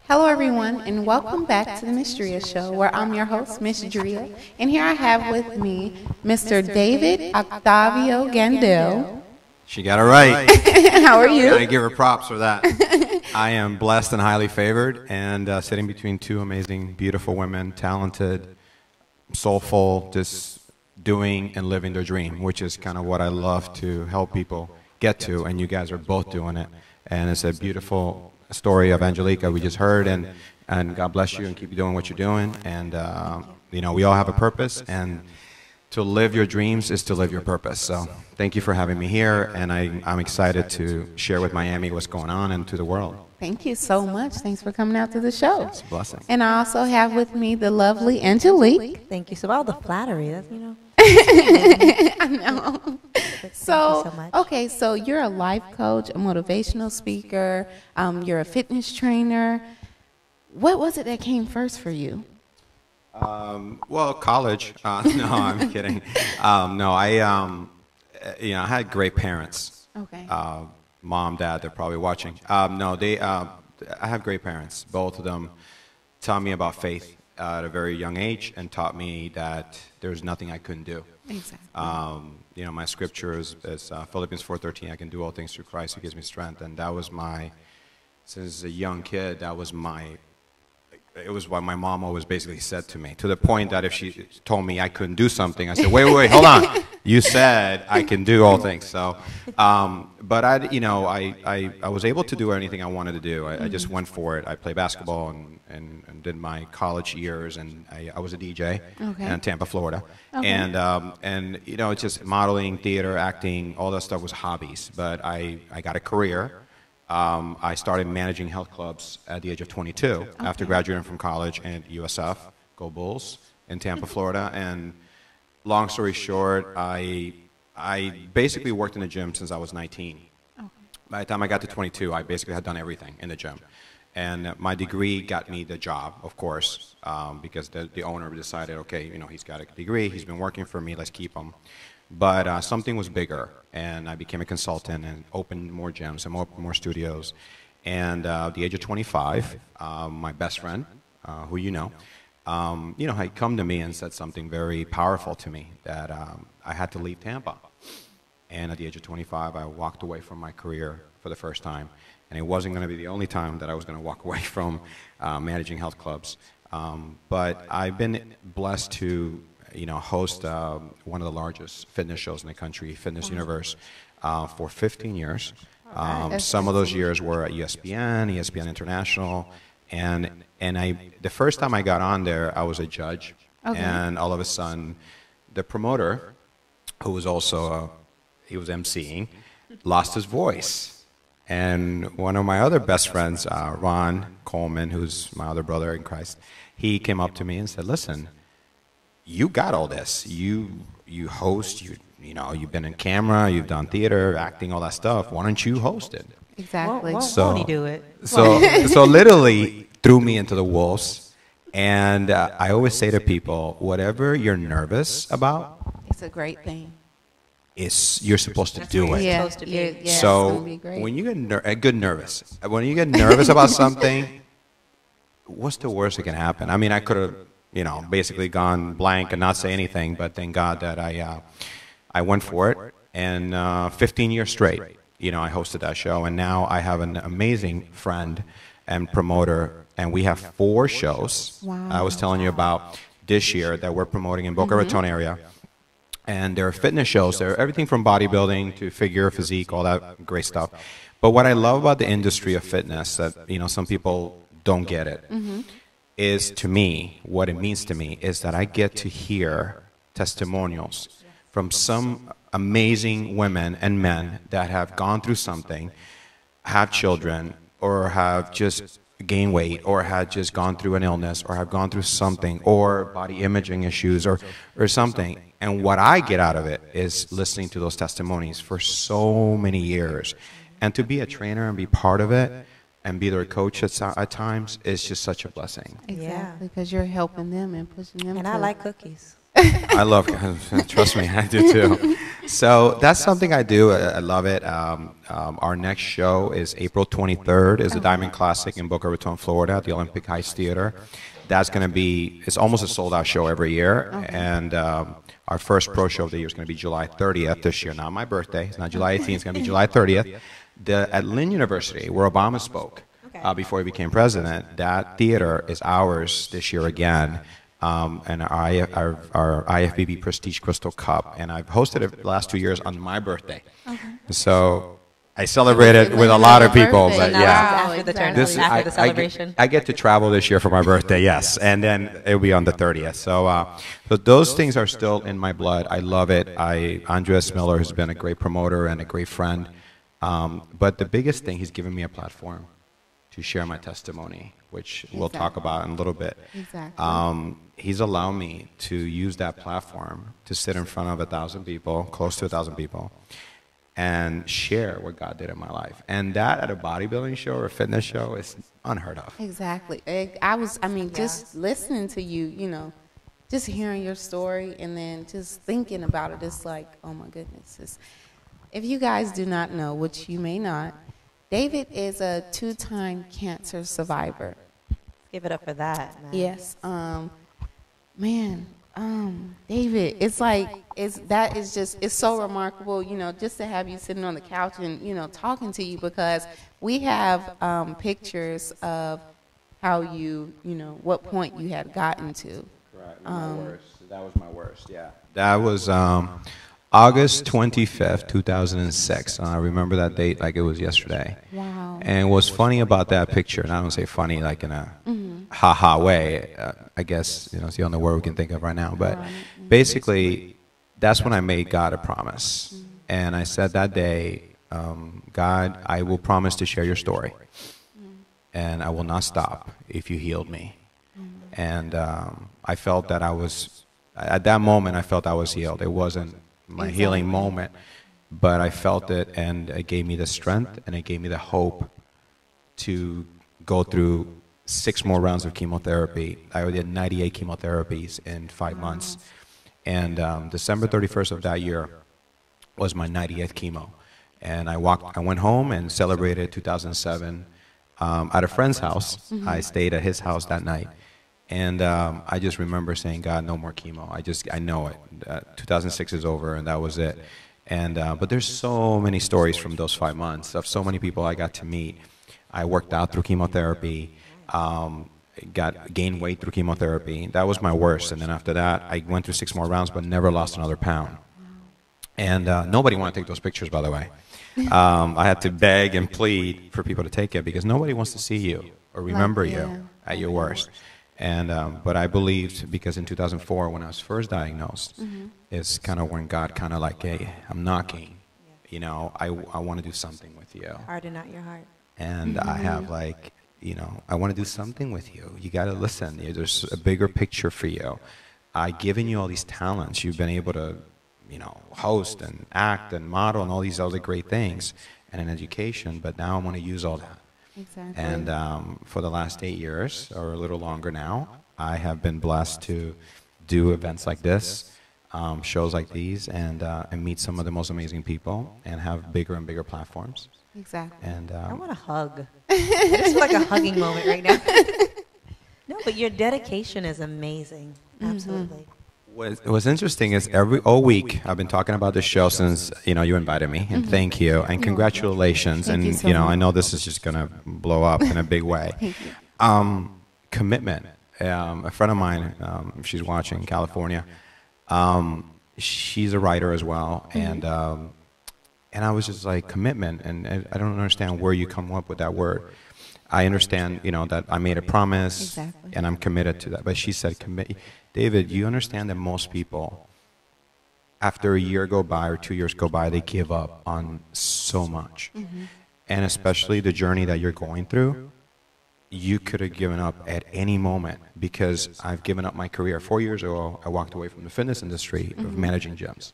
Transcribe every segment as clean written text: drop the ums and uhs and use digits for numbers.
Hello, everyone, and welcome back to the Ms.Dria Show, where I'm your host, Ms.Dria, and here I have with me Mr. David Octavio Gandell. She got it right. How are you? I give her props for that. I am blessed and highly favored, and sitting between two amazing, beautiful women, talented, soulful, just doing and living their dream, which is kind of what I love to help people get to, and you guys are both doing it. And it's a beautiful story of Angelica we just heard, and God bless you and keep doing what you're doing. And, you know, we all have a purpose, and to live your dreams is to live your purpose. So thank you for having me here, and I'm excited to share with Miami what's going on and to the world. Thank you so much. Thanks for coming out to the show. It's a blessing. And I also have with me the lovely Angelique. Thank you. So all the flattery, that's, you know. I know. So, thank you so much. okay, so you're a life coach, a motivational speaker, you're a fitness trainer. What was it that came first for you? Well, college. No, I'm kidding. No, you know, I had great parents. Okay. Mom, dad, they're probably watching. No, I have great parents. Both of them taught me about faith at a very young age and taught me that there's nothing I couldn't do. Exactly. You know, my scripture is Philippians 4:13. I can do all things through Christ who gives me strength. And that was since a young kid, it was what my mom always basically said to me, to the point that if she told me I couldn't do something, I said, wait, hold on. You said I can do all things. So, but I was able to do anything I wanted to do. I just went for it. I played basketball and did my college years, and I was a DJ in Tampa, Florida. Okay. And you know, it's just modeling, theater, acting, all that stuff was hobbies. But I got a career. I started managing health clubs at the age of 22 after graduating from college and USF, Go Bulls, in Tampa, Florida. And long story short, I basically worked in the gym since I was 19. Okay. By the time I got to 22, I basically had done everything in the gym. And my degree got me the job, of course, because the owner decided, okay, you know, he's got a degree, he's been working for me, let's keep him. But something was bigger, and I became a consultant and opened more gyms and more studios. And at the age of 25, my best friend, who you know, had come to me and said something very powerful to me, that I had to leave Tampa. And at the age of 25, I walked away from my career for the first time. And it wasn't going to be the only time that I was going to walk away from managing health clubs. But I've been blessed to host one of the largest fitness shows in the country, Fitness Universe, for 15 years. Some of those years were at ESPN International, and the first time I got on there, I was a judge, and all of a sudden, the promoter, who was also he was emceeing, lost his voice. And one of my other best friends, Ron Coleman, who's my other brother in Christ, he came up to me and said, "Listen, you got all this. You host. You've been in camera. You've done theater, acting, all that stuff. Why don't you host it?" Exactly. Won't he do it? So literally threw me into the wolves. And I always say to people, whatever you're nervous about, it's a great thing. You're supposed to do it. Yeah. Supposed to be. Yeah, so when you get nervous about something, what's the worst that can happen? I mean, I could have, basically gone blank and not say anything, but thank God that I went for it. And 15 years straight, I hosted that show. And now I have an amazing friend and promoter, and we have 4 shows. Wow. I was telling you about this year that we're promoting in Boca Raton area. And there are fitness shows. There are everything from bodybuilding to figure, physique, all that great stuff. But what I love about the industry of fitness that, some people don't get it, is to me, what it means to me is that I get to hear testimonials from some amazing women and men that have gone through something, have children, or have just gained weight, or had just gone through an illness, or have gone through something, or body imaging issues, or something. And what I get out of it is listening to those testimonies for so many years. And to be a trainer and be part of it, and be their coach at times, is just such a blessing. Exactly, because you're helping them and pushing them. And I like cookies. I love, trust me, I do too. So that's something I do. I love it. Our next show is April 23rd. Is the Diamond Classic in Boca Raton, Florida, at the Olympic Heights Theater. That's going to be, it's almost a sold-out show every year. And our first pro show of the year is going to be July 30th this year. Not my birthday. It's not July 18th. It's going to be July 30th. At Lynn University, where Obama spoke before he became president, that theater is ours this year again. And our IFBB Prestige Crystal Cup. And I've hosted it the last 2 years on my birthday. So I celebrated with a lot of people. But yeah. After the celebration. I get to travel this year for my birthday, yes. And then it'll be on the 30th. So those things are still in my blood. I love it. Andres Miller has been a great promoter and a great friend. But the biggest thing, he's given me a platform to share my testimony, which we'll talk about in a little bit. Exactly. He's allowed me to use that platform to sit in front of 1,000 people, close to 1,000 people, and share what God did in my life. And that at a bodybuilding show or a fitness show is unheard of. Exactly. Just listening to you, you know, just hearing your story and then just thinking about it, it's like, oh my goodness. If you guys do not know, which you may not, David is a 2-time cancer survivor. Give it up for that. Man. Yes. David, it's like, it's so remarkable, you know, just to have you sitting on the couch and, you know, talking to you, because we have pictures of how you know, what point you had gotten to. Right. My worst. That was my worst, yeah. That was August 25th, 2006. I remember that date like it was yesterday. Wow. And what's funny about that picture, and I don't say funny like in a ha-ha way, I guess, you know, it's the only word we can think of right now, but basically, that's when I made God a promise. And I said that day, God, I will promise to share your story, and I will not stop if you healed me. And I felt that at that moment, I felt I was healed. It wasn't my healing moment, but I felt it, and it gave me the strength, and it gave me the hope to go through 6 more rounds of chemotherapy. I already had 98 chemotherapies in 5 months. And December 31st of that year was my 98th chemo. And I went home and celebrated 2007 at a friend's house. I stayed at his house that night. And I just remember saying, God, no more chemo. I know it. 2006 is over, and that was it. And but there's so many stories from those 5 months of so many people I got to meet. I worked out through chemotherapy, gained weight through chemotherapy. That was my worst. And then after that, I went through 6 more rounds, but never lost another pound. And nobody wanted to take those pictures, by the way. I had to beg and plead for people to take it, because nobody wants to see you or remember you at your worst. And but I believed, because in 2004, when I was first diagnosed, it's kind of when God kind of like, hey, I'm knocking. You know, I want to do something with you. Harden not your heart. And I have like, you know, I want to do something with you. You got to listen. There's a bigger picture for you. I've given you all these talents. You've been able to, you know, host and act and model and all these other great things, and an education. But now I want to use all that. Exactly. And for the last 8 years, or a little longer now, I have been blessed to do events like this, shows like these, and meet some of the most amazing people, and have bigger and bigger platforms. Exactly. And I want a hug. It's like a hugging moment right now. No, but your dedication is amazing. Absolutely. What's interesting is all week I've been talking about this show since, you know, you invited me, and thank you, and congratulations. Thank and you so you know, much. I know this is just gonna blow up in a big way. Thank you. Commitment. A friend of mine, she's watching, California. She's a writer as well, and I was just like, commitment, and I don't understand where you come up with that word. I understand, you know, that I made a promise, Exactly. and I'm committed to that. But she said, David, you understand that most people, after a year go by or 2 years go by, they give up on so much. And especially the journey that you're going through, you could have given up at any moment, because I've given up my career. 4 years ago, I walked away from the fitness industry of managing gyms.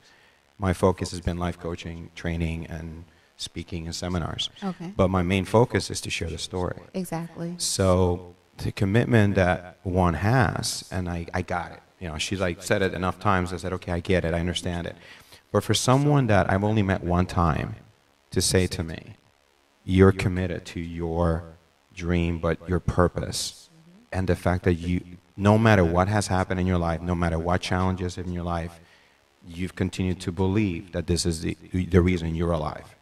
My focus has been life coaching, training, and speaking and seminars. Okay. But my main focus is to share the story. Exactly. So the commitment that one has, and I got it. You know, she's like said it enough times. I said, okay, I get it, I understand it. But for someone that I've only met one time to say to me, you're committed to your dream, but your purpose, and the fact that you, no matter what has happened in your life, no matter what challenges in your life, you've continued to believe that this is the reason you're alive.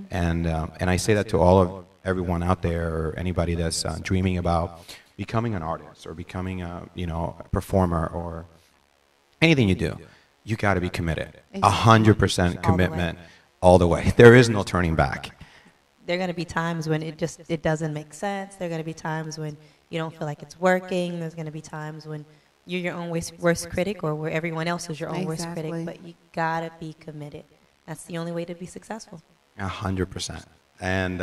And I say that to everyone out there, or anybody that's dreaming about becoming an artist or becoming a performer or anything you do. You got to be committed. 100% commitment all the way. There is no turning back. There are going to be times when it doesn't make sense. There are going to be times when you don't feel like it's working. There's going to be times when you're your own worst critic, or where everyone else is your own worst critic. But you got to be committed. That's the only way to be successful. 100%. And,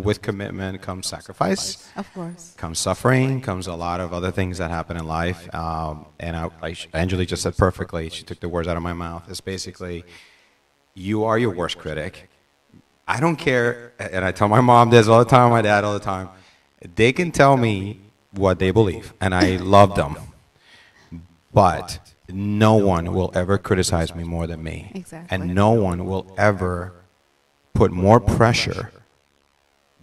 with commitment comes sacrifice. Of course. Comes suffering, comes a lot of other things that happen in life. And Angela just said perfectly, she took the words out of my mouth. It's basically, you are your worst critic. I don't care, and I tell my mom this all the time, my dad all the time. They can tell me what they believe, and I love them. But no one will ever criticize me more than me. Exactly. And no one will ever put more pressure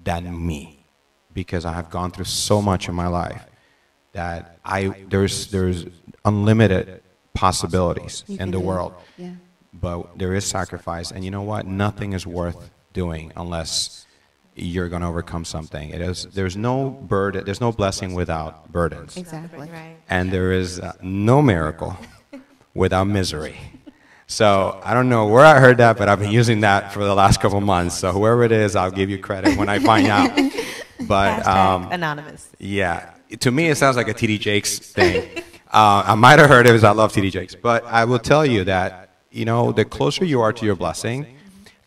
than me, because I have gone through so much in my life that there's unlimited possibilities in the world. Yeah. But there is sacrifice, and you know what? Nothing is worth doing unless you're going to overcome something. There's no blessing without burdens. Exactly. Right. And there is no miracle without misery. So I don't know where I heard that, but I've been using that for the last couple months. So whoever it is, I'll give you credit when I find out. But anonymous. Yeah, to me it sounds like a TD Jakes thing. I might have heard it because I love TD Jakes. But I will tell you that, the closer you are to your blessing,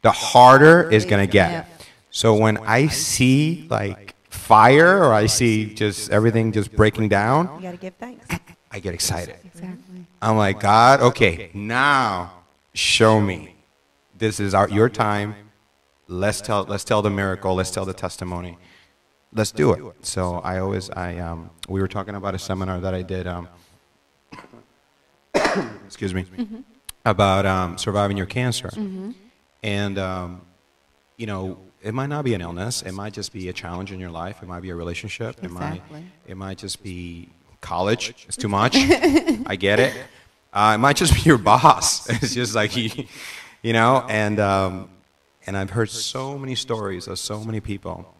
the harder it's going to get. So when I see like fire, or I see just everything just breaking down, You got to give thanks. I get excited. Exactly. I'm like, God, okay, now show me. This is your time. Let's tell the miracle. Let's tell the testimony. Let's do it. So we were talking about a seminar that I did, excuse me, about surviving your cancer. And, it might not be an illness. It might just be a challenge in your life. It might be a relationship. Exactly. It might just be college. It's too much. I get it. It might just be your boss. It's just like, and I've heard so many stories of so many people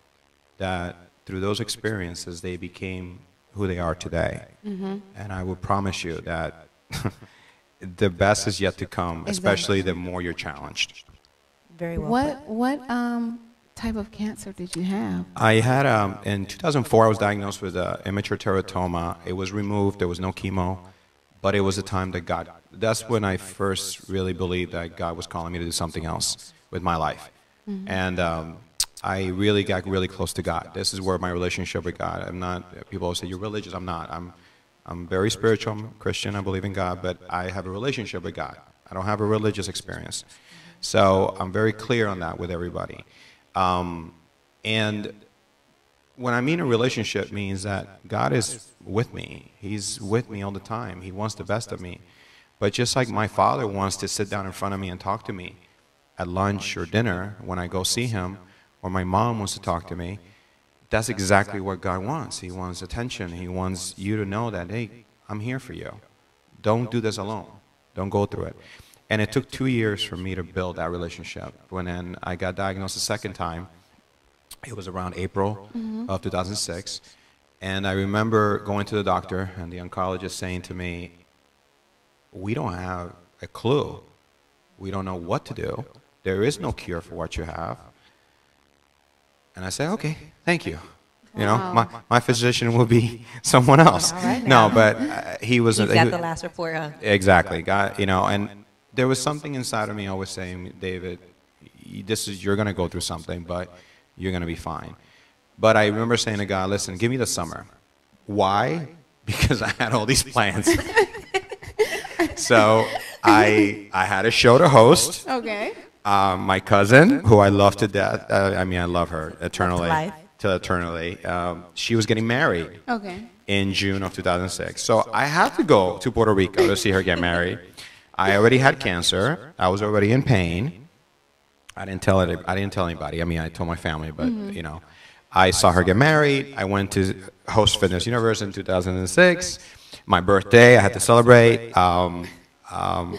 that through those experiences, they became who they are today. And I will promise you that the best is yet to come, especially the more you're challenged. Very well. What type of cancer did you have? I had, in 2004, I was diagnosed with immature teratoma. It was removed. There was no chemo. But it was a time that that's when I first really believed that God was calling me to do something else with my life. And I really got really close to God. This is where my relationship with God. I'm not, people always say, you're religious. I'm not. I'm very spiritual. I'm a Christian. I believe in God. But I have a relationship with God. I don't have a religious experience. So I'm very clear on that with everybody. And when I mean a relationship, means that God is with me. He's with me all the time. He wants the best of me. But just like my father wants to sit down in front of me and talk to me at lunch or dinner when I go see him, or my mom wants to talk to me, that's exactly what God wants. He wants attention. He wants you to know that, hey, I'm here for you. Don't do this alone. Don't go through it. And it took 2 years for me to build that relationship. When I got diagnosed the second time, it was around April of 2006. And I remember going to the doctor and the oncologist saying to me, we don't have a clue. We don't know what to do. There is no cure for what you have. And I said, okay, thank you. My physician will be someone else. No, but he was. He's got the last report, huh? Exactly. God, and there was something inside of me always saying, David, you're going to go through something, but you're going to be fine. But I remember saying to God, listen, give me the summer. Why? Because I had all these plans. So I had a show to host. Okay. My cousin, who I love to death, I love her eternally. Till eternally. She was getting married. Okay. In June of 2006. So I had to go to Puerto Rico to see her get married. I already had cancer. I was already in pain. I didn't tell it. I didn't tell anybody. I mean, I told my family, but you know, I saw her get married. I went to host Fitness Universe in 2006. My birthday, I had to celebrate. I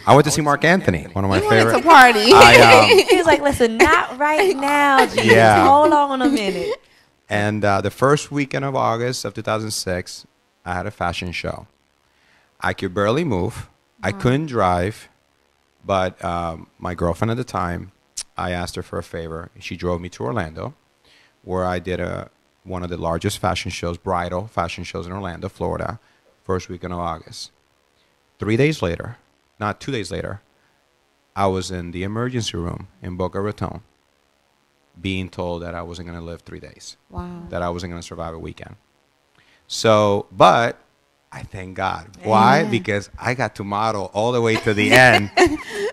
went to see Mark Anthony, one of my favorite. Wanted to party. He was like, "Listen, not right now, Jesus. Yeah. Hold on a minute." And the first weekend of August of 2006, I had a fashion show. I could barely move. I couldn't drive, but my girlfriend at the time, I asked her for a favor. She drove me to Orlando, where I did one of the largest fashion shows, bridal fashion shows in Orlando, Florida, first weekend of August. 2 days later, I was in the emergency room in Boca Raton being told that I wasn't going to live 3 days. Wow. That I wasn't going to survive a weekend. So, but I thank God. Why? Because I got to model all the way to the end.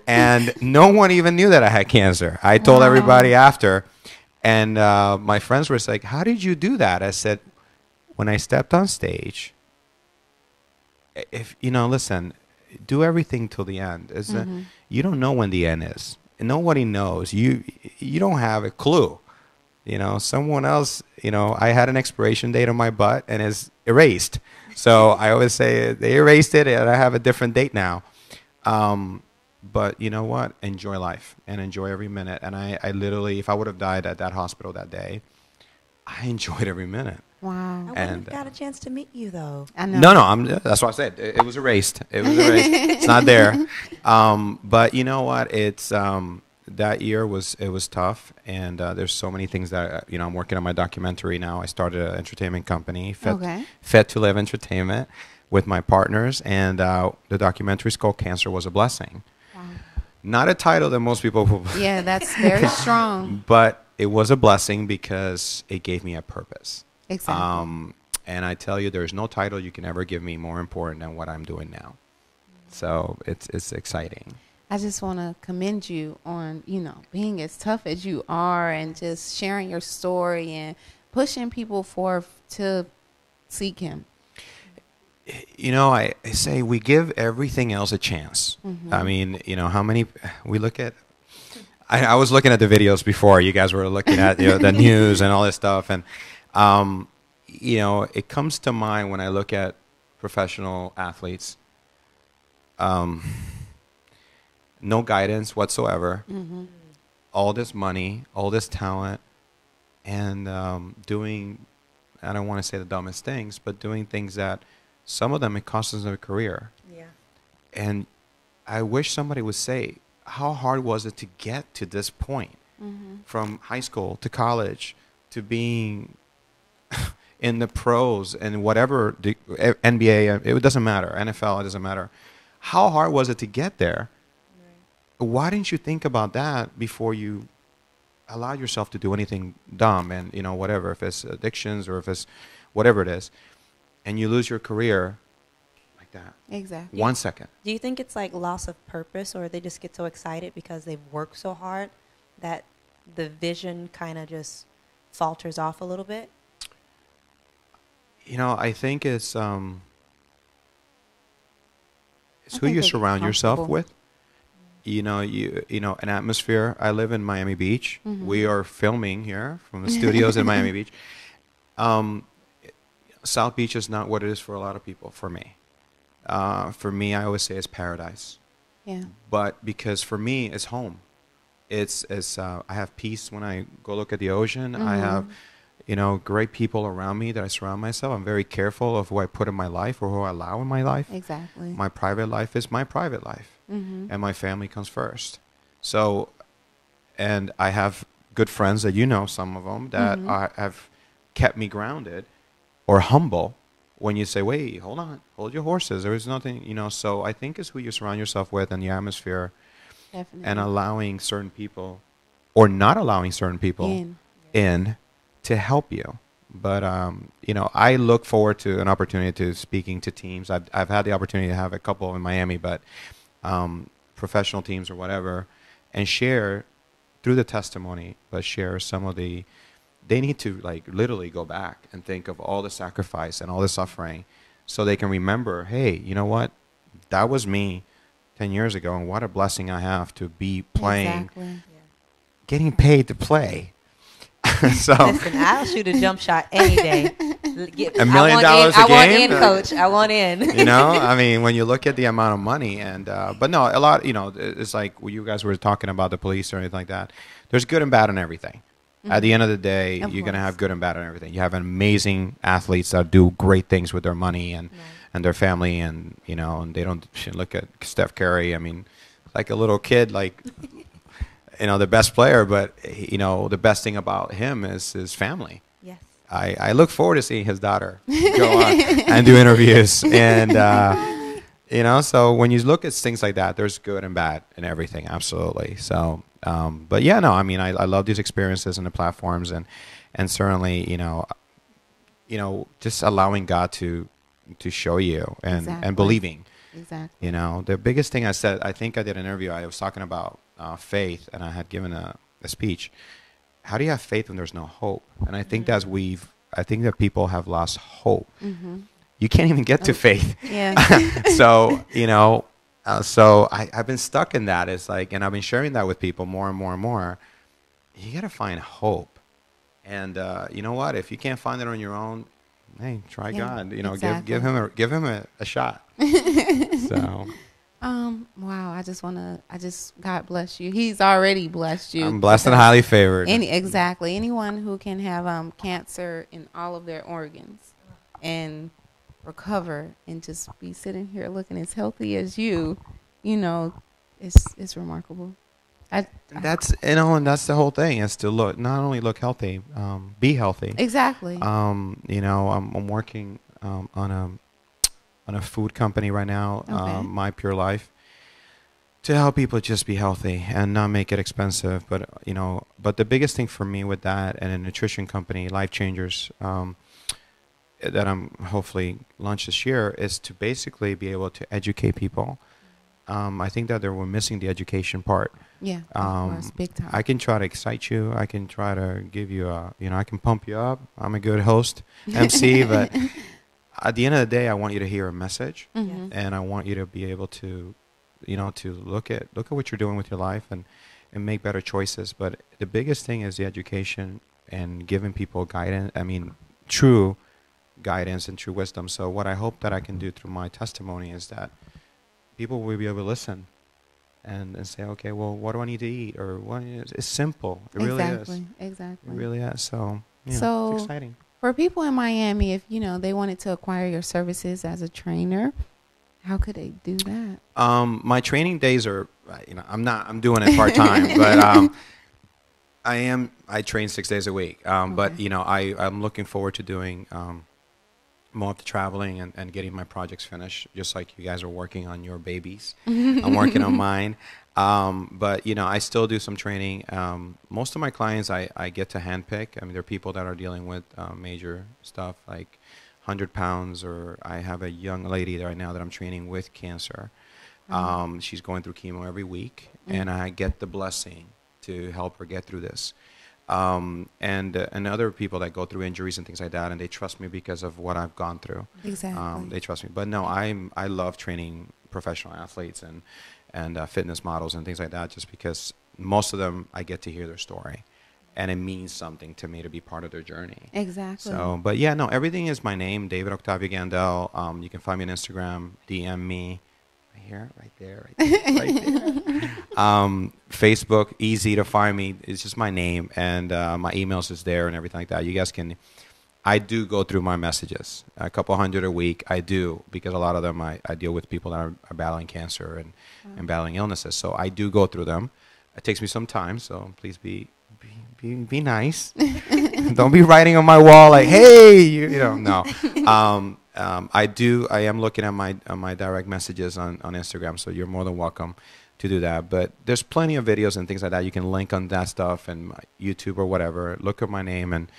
And no one even knew that I had cancer. I told everybody after. And my friends were like, how did you do that? I said, when I stepped on stage, if, you know, listen, do everything till the end. You don't know when the end is. Nobody knows. You don't have a clue. You know, someone else, you know, I had an expiration date on my butt and it's erased. So I always say they erased it and I have a different date now. But you know what? Enjoy life and enjoy every minute. And I literally, if I would have died at that hospital that day, I enjoyed every minute. Wow. I wouldn't have got a chance to meet you, though. I know. No, that's what I said. It was erased. It's not there. But you know what? It's that year was tough, and there's so many things that you know. I'm working on my documentary now. I started an entertainment company, Fed to Live Entertainment, with my partners, and the documentary is called "Cancer Was a Blessing." Wow. Not a title that most people. Yeah, that's very strong. But it was a blessing because it gave me a purpose. Exactly. And I tell you, there's no title you can ever give me more important than what I'm doing now. So it's exciting. I just want to commend you on, you know, being as tough as you are and just sharing your story and pushing people forth to seek him. You know, I say we give everything else a chance. I mean, you know, how many we look at. I was looking at the videos before. You guys were looking at the news and all this stuff. And, you know, it comes to mind when I look at professional athletes. No guidance whatsoever. All this money, all this talent, and doing, I don't want to say the dumbest things, but doing things that some of them it costs them their career. Yeah. And I wish somebody would say, how hard was it to get to this point? From high school to college to being in the pros and whatever, the NBA, it doesn't matter, NFL, it doesn't matter. How hard was it to get there? Why didn't you think about that before you allow yourself to do anything dumb and, you know, whatever, if it's addictions or if it's whatever it is, and you lose your career like that. Exactly. 1 second. Do you think it's like loss of purpose, or they just get so excited because they've worked so hard that the vision kind of just falters off a little bit? You know, I think it's who you surround yourself with. You know, an atmosphere. I live in Miami Beach. We are filming here from the studios in Miami Beach. South Beach is not what it is for a lot of people. For me, I always say it's paradise. Yeah. But because for me, it's home. It's I have peace when I go look at the ocean. I have, you know, great people around me that I surround myself. I'm very careful of who I put in my life or who I allow in my life. Exactly. My private life is my private life. And my family comes first. So, and I have good friends that you know, some of them, that have kept me grounded or humble when you say, wait, hold on, hold your horses. There is nothing, you know. So I think it's who you surround yourself with and the atmosphere. Definitely. And allowing certain people or not allowing certain people in to help you. But, you know, I look forward to an opportunity to speaking to teams. I've had the opportunity to have a couple in Miami, but professional teams or whatever, and share through the testimony, but share some of the, they need to like literally go back and think of all the sacrifice and all the suffering so they can remember, hey, you know what? That was me 10 years ago, and what a blessing I have to be playing, Exactly. getting paid to play. So Listen, I'll shoot a jump shot any day. $1 million a game. I want in, coach. I want in. You know, I mean, when you look at the amount of money, and but no, a lot. You know, it's like when you guys were talking about the police or anything like that. There's good and bad in everything. At the end of the day, you're going to have good and bad in everything. You have amazing athletes that do great things with their money and their family, and you know, and they don't look at Steph Curry. I mean, like a little kid, like. You know, the best player, but you know, the best thing about him is his family. Yes. I look forward to seeing his daughter go on and do interviews, and you know, so when you look at things like that, there's good and bad in everything, absolutely. So, but yeah, no, I mean, I love these experiences and the platforms, and certainly, you know, just allowing God to show you and believing. Exactly. You know, the biggest thing I said, I think I did an interview. I was talking about faith, and I had given a speech. How do you have faith when there's no hope? And I think I think that people have lost hope. You can't even get to faith. Yeah. So, you know, so I've been stuck in that. It's like, and I've been sharing that with people more and more and more. You got to find hope. And you know what? If you can't find it on your own, hey, try God. You know, give him a shot. So. Wow, God bless you. He's already blessed you. I'm blessed and highly favored. Exactly. Anyone who can have cancer in all of their organs and recover and just be sitting here looking as healthy as you know, it's remarkable. That's the whole thing, is to not only look healthy, be healthy. Exactly. You know, I'm working on a food company right now, My Pure Life, to help people just be healthy and not make it expensive. But you know, the biggest thing for me with that, and a nutrition company, Life Changers, that I'm hopefully launch this year, is to basically be able to educate people. I think that we're missing the education part. Yeah, of course, big time. I can try to excite you. I can try to give you I can pump you up. I'm a good host, MC, but at the end of the day, I want you to hear a message, and I want you to be able to, to look at what you're doing with your life and make better choices. But the biggest thing is the education and giving people guidance. I mean, true guidance and true wisdom. So what I hope that I can do through my testimony is that people will be able to listen and say, okay, well, what do I need to eat? Or what is, it's simple. It really is. Exactly. It really is. So, it's exciting. For people in Miami, if, they wanted to acquire your services as a trainer, how could they do that? My training days are, I'm doing it part-time, but I train 6 days a week. But, I'm looking forward to doing more of the traveling and getting my projects finished, just like you guys are working on your babies. I'm working on mine. But, I still do some training. Most of my clients I get to handpick. I mean, they're people that are dealing with major stuff like 100 pounds, or I have a young lady right now that I'm training with cancer. She's going through chemo every week, and I get the blessing to help her get through this. And other people that go through injuries and things like that, and they trust me because of what I've gone through. Exactly. They trust me. But no, I love training professional athletes and fitness models and things like that, just because most of them, I get to hear their story, and it means something to me to be part of their journey. Exactly. So, but yeah, no, everything is my name, David Octavio Gandell. You can find me on Instagram, DM me. Right there. Facebook, easy to find me. It's just my name, and my emails is there and everything like that. You guys can. I do go through my messages, a couple hundred a week. I do, because a lot of them I deal with people that are battling cancer and battling illnesses. So I do go through them. It takes me some time, so please be nice. Don't be writing on my wall like, hey, no. I am looking at my direct messages on Instagram, so you're more than welcome to do that. But there's plenty of videos and things like that. You can link on that stuff and my YouTube or whatever. Look up my name and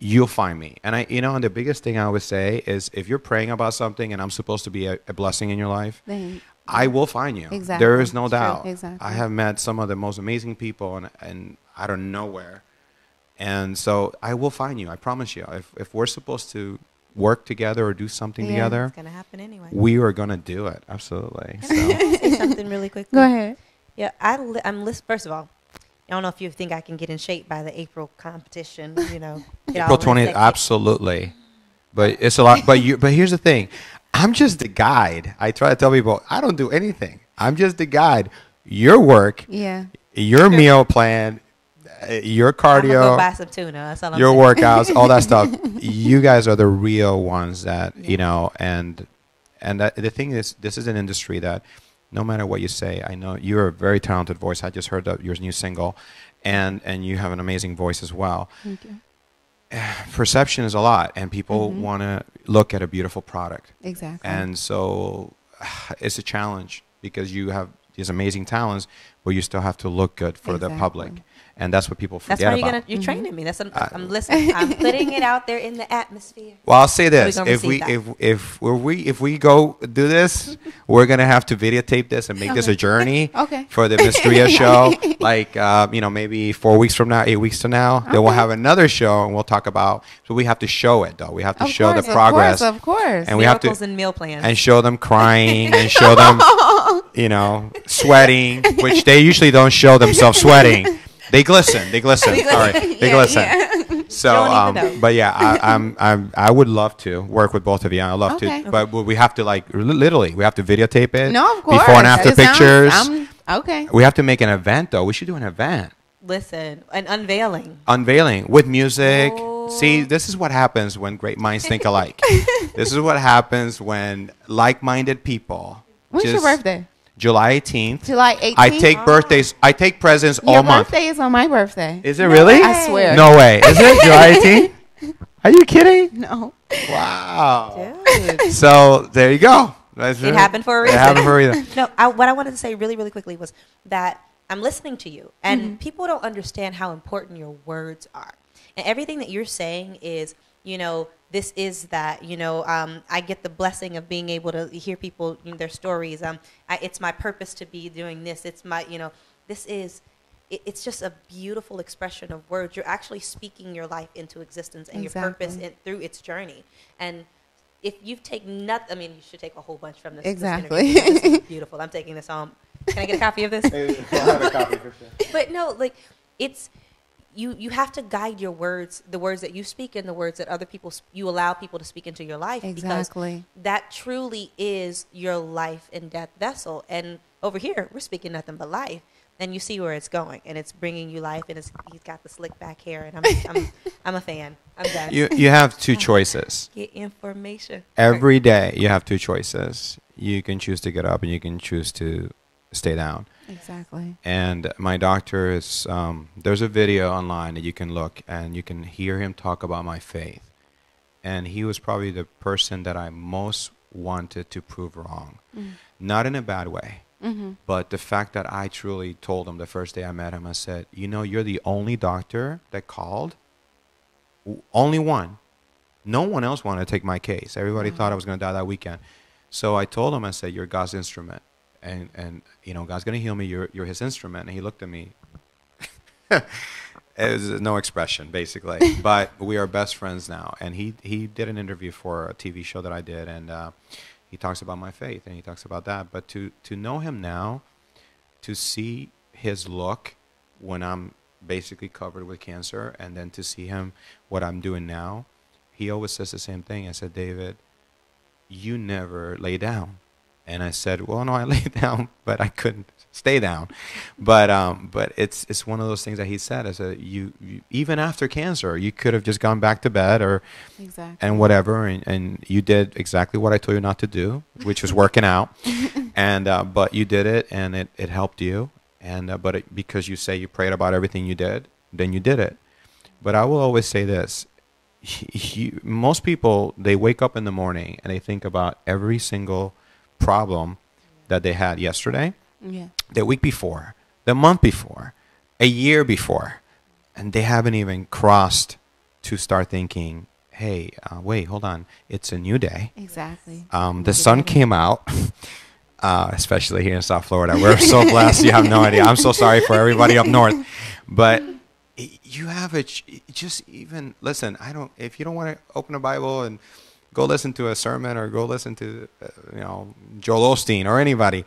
you'll find me. And and the biggest thing I always say is, if you're praying about something and I'm supposed to be a blessing in your life, I will find you. Exactly. There is no doubt. Exactly. I have met some of the most amazing people and out of nowhere. And so I will find you. I promise you. If we're supposed to work together or do something together, it's going to happen anyway. We are going to do it. Absolutely. So. It's something really quickly? Go ahead. Yeah, first of all, I don't know if you think I can get in shape by the April competition, get all April 20th, sexy. absolutely. But it's a lot. But here's the thing. I'm just the guide. I try to tell people I don't do anything. I'm just the guide. Your work, your meal plan, your cardio, I'm gonna go buy some tuna. That's all I'm your saying. workouts, all that stuff. You guys are the real ones that and the thing is, this is an industry that no matter what you say, I know you're a very talented voice. I just heard your new single, and you have an amazing voice as well. Thank you. Perception is a lot, and people want to look at a beautiful product. Exactly. And so it's a challenge because you have these amazing talents, but you still have to look good for the public. And that's what people forget about. That's why you're training me. That's what I'm listening. I'm putting it out there in the atmosphere. Well, I'll say this: So if we go do this, we're gonna have to videotape this and make this a journey for the Ms.Dria show. Like maybe 4 weeks from now, 8 weeks from now, then we'll have another show and we'll talk about. So we have to show it though. We have to show the progress, of course, and we have to and meal plans, and show them crying and show them, sweating, which they usually don't show themselves sweating. They glisten. All right, they glisten. Yeah. So, but yeah, I would love to work with both of you. I love to, but we have to literally, we have to videotape it. No, of course. Before and after pictures. Okay. We have to make an event though. We should do an event. Listen, an unveiling. Unveiling with music. Oh. See, this is what happens when great minds think alike. This is what happens when like-minded people. When's your birthday? July 18th. July 18th. I take birthdays. I take presents all month. Your birthday is on my birthday. Is it really? I swear. No way. Is it July 18th? Are you kidding? No. Wow. Dude. So there you go. It happened for a reason. It happened for a reason. No, what I wanted to say really, really quickly was that I'm listening to you, and people don't understand how important your words are. And everything that you're saying is, this is that, I get the blessing of being able to hear people, their stories. It's my purpose to be doing this. It's my, it's just a beautiful expression of words. You're actually speaking your life into existence and your purpose through its journey. And if you've taken nothing, you should take a whole bunch from this. Exactly. This is beautiful. I'm taking this home. Can I get a copy of this? I'll have a copy for sure. But no, it's, you have to guide your words, the words that you speak and the words that other people, you allow people to speak into your life. Exactly. Because that truly is your life and death vessel. And over here, we're speaking nothing but life. And you see where it's going, and it's bringing you life, and he's got the slick back hair, and I'm a fan. I'm done. You have two choices. Get information. Every day you have two choices. You can choose to get up, and you can choose to stay down. Exactly. And my doctor is, there's a video online that you can look, and you can hear him talk about my faith. And he was probably the person that I most wanted to prove wrong. Not in a bad way. But the fact that I truly told him the first day I met him, I said, you're the only doctor that called. Only one. No one else wanted to take my case. Everybody thought I was going to die that weekend. So I told him, I said, you're God's instrument. And God's going to heal me. You're his instrument. And he looked at me. It was no expression, basically. But we are best friends now. And he did an interview for a TV show that I did. And he talks about my faith, and he talks about that. But to know him now, to see his look when I'm basically covered with cancer, and then to see him, what I'm doing now, he always says the same thing. I said, David, you never lay down. And I said, well, no, I lay down, but I couldn't stay down. But it's one of those things that he said. I said, you even after cancer, you could have just gone back to bed and whatever, and you did exactly what I told you not to do, which was working out. And but you did it, and it helped you. And because you say you prayed about everything you did, then you did it. But I will always say this. Most people, they wake up in the morning and they think about every single problem that they had yesterday, the week before, the month before, a year before, and they haven't even crossed to start thinking, hey, wait, hold on, it's a new day. Exactly. The sun came out, especially here in South Florida. We're so blessed, you have no idea. I'm so sorry for everybody up north. But you have just even, listen, if you don't want to open a Bible and go listen to a sermon or go listen to, Joel Osteen or anybody.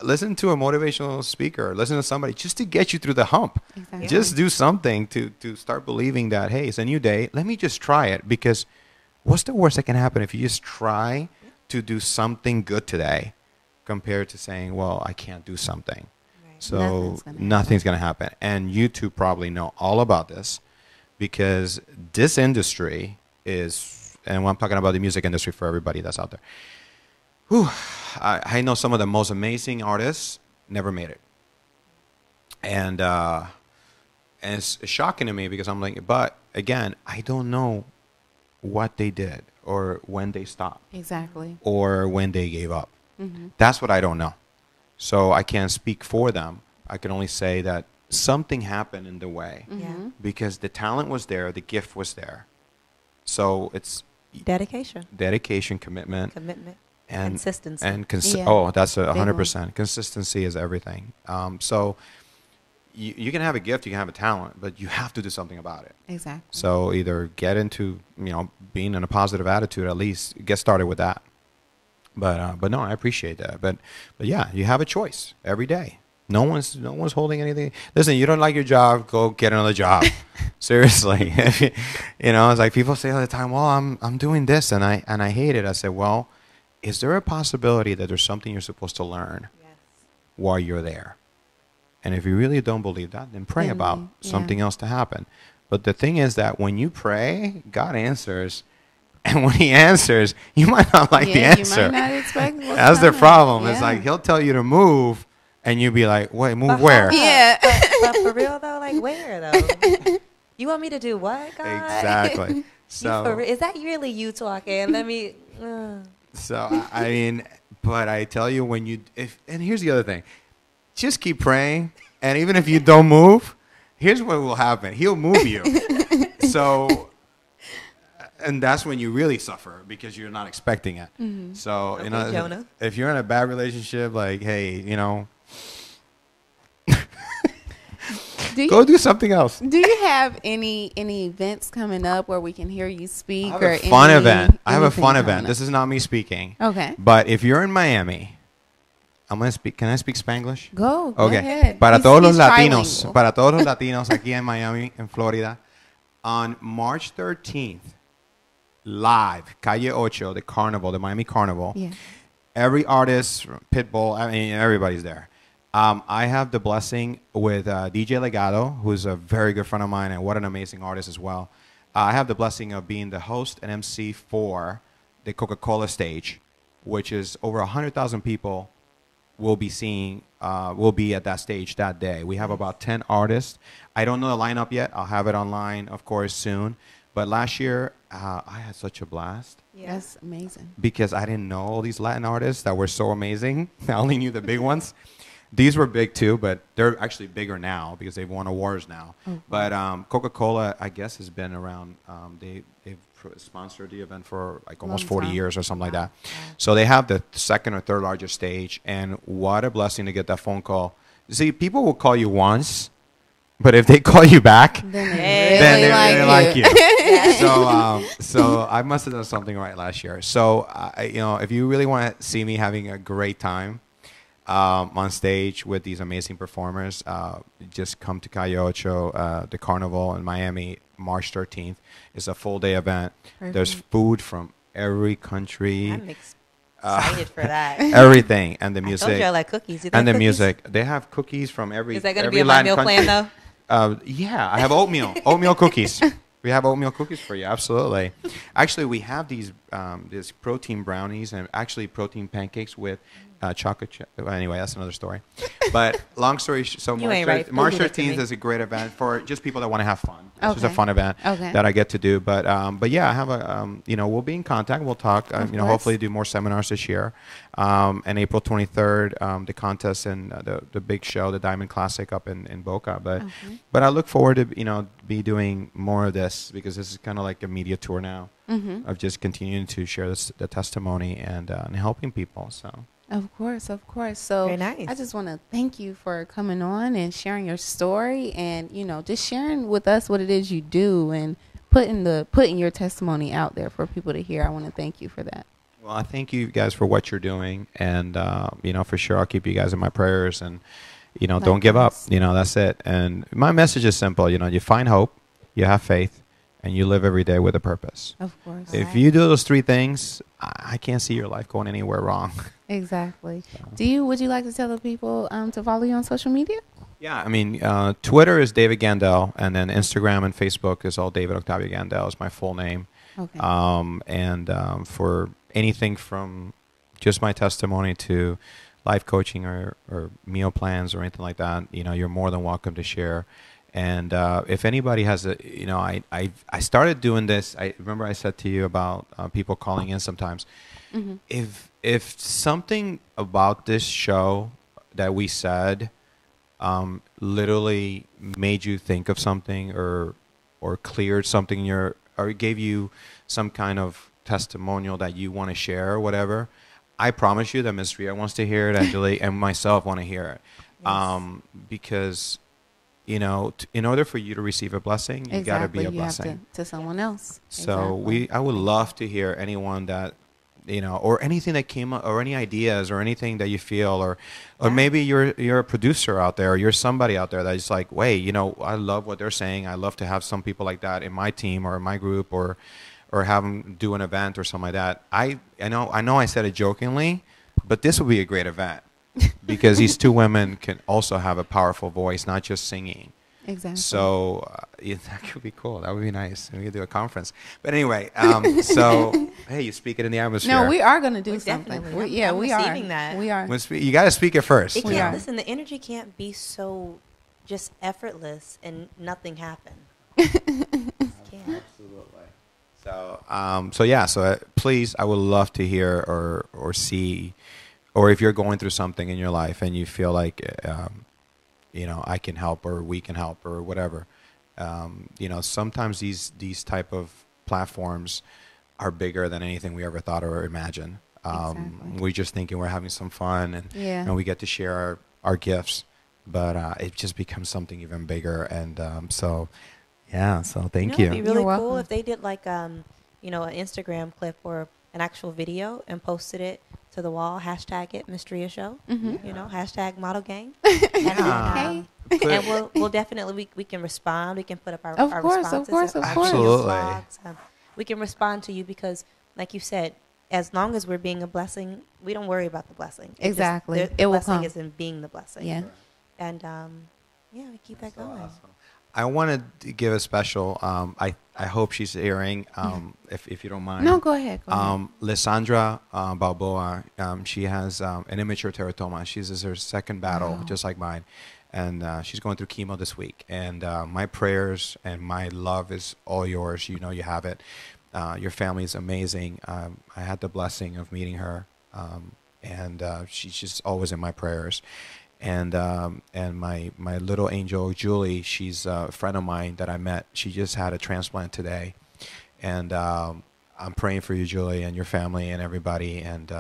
listen to a motivational speaker, listen to somebody just to get you through the hump. Exactly. Just do something to start believing that, hey, it's a new day. Let me just try it, because what's the worst that can happen if you just try to do something good today compared to saying, well, I can't do something. Right. So nothing's going to happen. And you two probably know all about this, because this industry is, and when I'm talking about the music industry for everybody that's out there, whew, I know some of the most amazing artists never made it. And it's shocking to me, because I'm like, but again, I don't know what they did or when they stopped. Exactly. Or when they gave up. That's what I don't know. So I can't speak for them. I can only say that something happened in the way, because the talent was there, the gift was there. So it's dedication, commitment, and consistency. And that's 100%. Consistency is everything. So you can have a gift, you can have a talent, but you have to do something about it. Exactly. So either get into, being in a positive attitude, at least get started with that. But no, I appreciate that. But yeah, you have a choice every day. No one's holding anything. Listen, you don't like your job, go get another job. Seriously. It's like people say all the time, well, I'm doing this and I hate it. I say, well, is there a possibility that there's something you're supposed to learn while you're there? And if you really don't believe that, then pray about something else to happen. But the thing is that when you pray, God answers. And when he answers, you might not like the answer. You might not expect what's That's the coming. problem. Yeah. It's like he'll tell you to move, and you'll be like, wait, move where? Yeah. But for real, though, like where, though? You want me to do what, God? Exactly. So is that really you talking? Let me... So, I mean, but I tell you, and here's the other thing. Just keep praying, and even if you don't move, here's what will happen. He'll move you. So... And that's when you really suffer, because you're not expecting it. So, Jonah. If you're in a bad relationship, like, hey, go do something else. Do you have any events coming up where we can hear you speak? I have a fun event. This is not me speaking. Okay. But if you're in Miami, I'm going to speak. Can I speak Spanglish? Go Okay. ahead. Para He's todos los latinos, trilingual. para todos los latinos aquí en Miami, en Florida, on March 13th, live, Calle Ocho, the carnival, the Miami Carnival. Yeah. Every artist, Pitbull, I mean, everybody's there. I have the blessing with DJ Legado, who's a very good friend of mine, and what an amazing artist as well. I have the blessing of being the host and MC for the Coca-Cola stage, which is over 100,000 people will be at that stage that day. We have about 10 artists. I don't know the lineup yet. I'll have it online, of course, soon. But last year, I had such a blast. Yeah. That's amazing. Because I didn't know all these Latin artists that were so amazing. I only knew the big ones. These were big too, but they're actually bigger now because they've won awards now. Okay. But Coca-Cola, I guess, has been around. They've sponsored the event for like almost 40 years or something like that. Wow. So they have the second or third largest stage. And what a blessing to get that phone call. See, people will call you once. But if they call you back, then they really like you. So I must have done something right last year. So, if you really want to see me having a great time on stage with these amazing performers, just come to Calle Ocho, the Carnival in Miami, March 13th. It's a full-day event. Perfect. There's food from every country. I'm excited for that. Everything. And the music. I told you I like cookies. And the music. They have cookies from every Is that going to be in my meal plan, though? Yeah, I have oatmeal cookies. We have oatmeal cookies for you, absolutely. Actually, we have these protein brownies and actually protein pancakes with chocolate chip. Well, anyway, that's another story. But long story short, March 13th is a great event for just people that want to have fun. It's just a fun event that I get to do. But yeah, I have we'll be in contact. We'll talk. Hopefully do more seminars this year. And April 23rd, the contest and the big show, the Diamond Classic up in Boca. But I look forward to be doing more of this because this is kind of like a media tour now of just continuing to share the testimony and helping people. So. Of course. So very nice. I just want to thank you for coming on and sharing your story and, just sharing with us what it is you do and putting your testimony out there for people to hear. I want to thank you for that. Well, I thank you guys for what you're doing, and for sure I'll keep you guys in my prayers, and don't give up. That's it. And my message is simple. You find hope, you have faith, and you live every day with a purpose. Of course. If you do those three things, I can't see your life going anywhere wrong. Exactly. Would you like to tell the people to follow you on social media? Yeah, I mean, Twitter is David Gandell, and then Instagram and Facebook is all David Octavio Gandell is my full name. Okay. For anything from just my testimony to life coaching or meal plans or anything like that, you're more than welcome to share. And if anybody has I started doing this. I remember I said to you about people calling in sometimes. Mm-hmm. If something about this show that we said literally made you think of something or cleared something in your, or gave you some kind of testimonial that you want to share or whatever, I promise you that Ms.Dria wants to hear it, Angelique, and myself want to hear it. Yes. Because, in order for you to receive a blessing, you got to be a blessing. You have to someone else. So I would love to hear anyone that, or anything that came up, or any ideas, or anything that you feel, or maybe you're a producer out there, or you're somebody out there that's like, wait, I love what they're saying. I love to have some people like that in my team or in my group, or have them do an event or something like that. I know I said it jokingly, but this would be a great event because these two women can also have a powerful voice, not just singing. Exactly. So that could be cool. That would be nice. We could do a conference. But anyway, hey, you speak it in the atmosphere. No, we are going to do something. We are. That. We are. You got to speak it first. Listen, the energy can't be so just effortless and nothing happen. Absolutely. So please, I would love to hear or see, or if you're going through something in your life and you feel like, I can help or we can help or whatever. Sometimes these type of platforms are bigger than anything we ever thought or imagined. Exactly. We're just thinking we're having some fun and we get to share our gifts, but it just becomes something even bigger. And so thank you. It'd be really cool if they did like an Instagram clip or an actual video and posted it to the wall, hashtag it Ms.Dria Show, hashtag Model Gang. And we'll definitely, we can respond. We can put up our responses. Of course. Absolutely. We can respond to you because, like you said, as long as we're being a blessing, we don't worry about the blessing. Exactly. The blessing is in being the blessing. Yeah. And, we keep that going. Awesome. I wanted to give a special, I hope she's hearing, if you don't mind. No, go ahead. Lysandra Balboa, she has an immature teratoma. She's in her second battle, just like mine. And she's going through chemo this week. And my prayers and my love is all yours. You have it. Your family is amazing. I had the blessing of meeting her. And she's just always in my prayers. And my little angel, Julie, she's a friend of mine that I met. She just had a transplant today. And I'm praying for you, Julie, and your family and everybody. And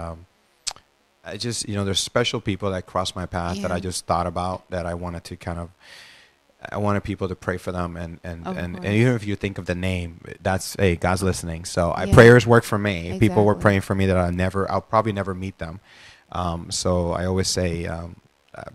I just, there's special people that cross my path that I just thought about that I wanted to I wanted people to pray for them. And even if you think of the name, hey, God's listening. So prayers work for me. Exactly. People were praying for me that I'll probably never meet them. So I always say,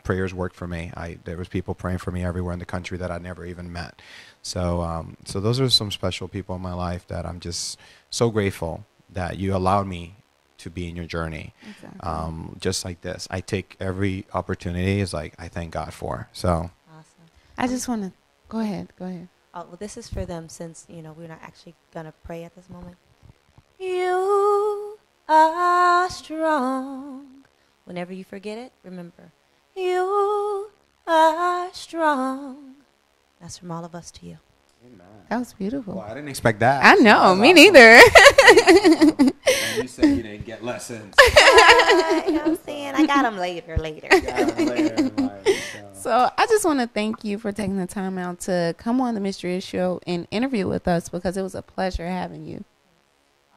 prayers work for me. There was people praying for me everywhere in the country that I never even met. So those are some special people in my life that I'm just so grateful that you allowed me to be in your journey. Exactly. Just like this, I take every opportunity as I thank God for. So awesome. I just want to go ahead. Oh, well, this is for them since we're not actually gonna pray at this moment. You are strong. Whenever you forget it, remember. You are strong. That's from all of us to you. Amen. That was beautiful. Well, I didn't expect that. I know, me awesome. neither. And you said you didn't get lessons. I'm saying I got them later. So I just want to thank you for taking the time out to come on the Ms.Dria Show and interview with us because it was a pleasure having you.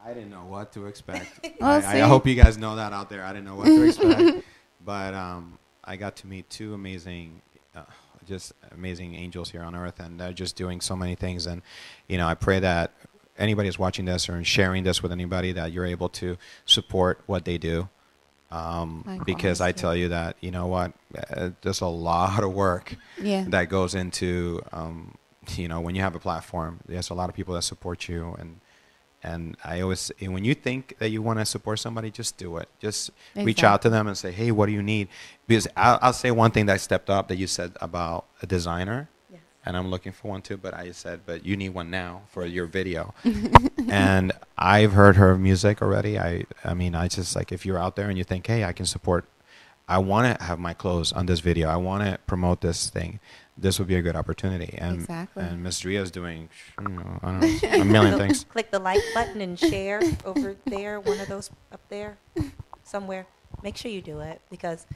I didn't know what to expect. Well, I hope you guys know that out there. I didn't know what to expect. But I got to meet two amazing angels here on earth, and they're just doing so many things. And I pray that anybody is watching this or sharing this with anybody, that you're able to support what they do. Because I tell you that, you know what, there's a lot of work that goes into, you know, when you have a platform, there's a lot of people that support you. And I always, when you think that you want to support somebody, just do it. Just reach out to them and say, hey, what do you need? Because I'll say one thing that I stepped up that you said about a designer. And I'm looking for one too, but I said, but you need one now for your video. And I've heard her music already. I mean, I just, like, if you're out there and you think, hey, I can support, I want to have my clothes on this video, I want to promote this thing, this would be a good opportunity. And and Ms.Dria is doing, you know, I don't know, a million things. Click the like button and share over there, one of those up there somewhere. Make sure you do it, because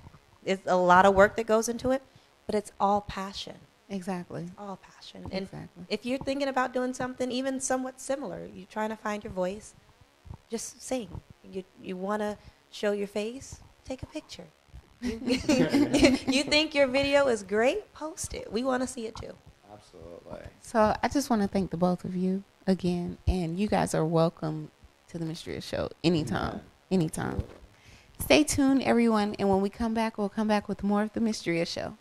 it's a lot of work that goes into it, but it's all passion. Exactly. It's all passion. And if you're thinking about doing something even somewhat similar, you're trying to find your voice, just sing. You want to show your face? Take a picture. You think your video is great? Post it. We want to see it too. Absolutely. So I just want to thank the both of you again. And you guys are welcome to the Ms.Dria Show anytime. Anytime. Stay tuned, everyone. And when we come back, we'll come back with more of the Ms.Dria Show.